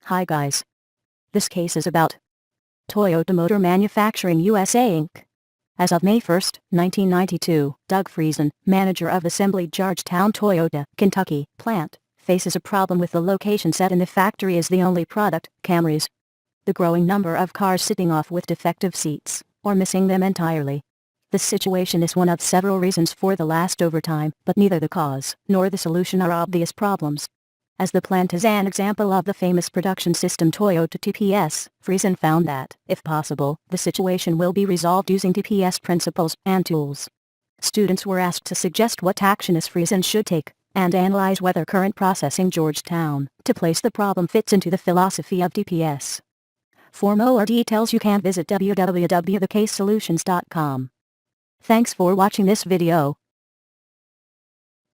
Hi guys. This case is about Toyota Motor Manufacturing U.S.A. Inc. As of May 1, 1992, Doug Friesen, manager of assembly Georgetown Toyota, Kentucky, plant, faces a problem with the location set in the factory as the only product, Camrys. The growing number of cars sitting off with defective seats, or missing them entirely. This situation is one of several reasons for the last overtime, but neither the cause nor the solution are obvious problems. As the plant is an example of the famous production system Toyota TPS, Friesen found that, if possible, the situation will be resolved using TPS principles and tools. Students were asked to suggest what action Friesen should take, and analyze whether current processing Georgetown to place the problem fits into the philosophy of TPS. For more details you can visit www.TheCaseSolutions.com. Thanks for watching this video.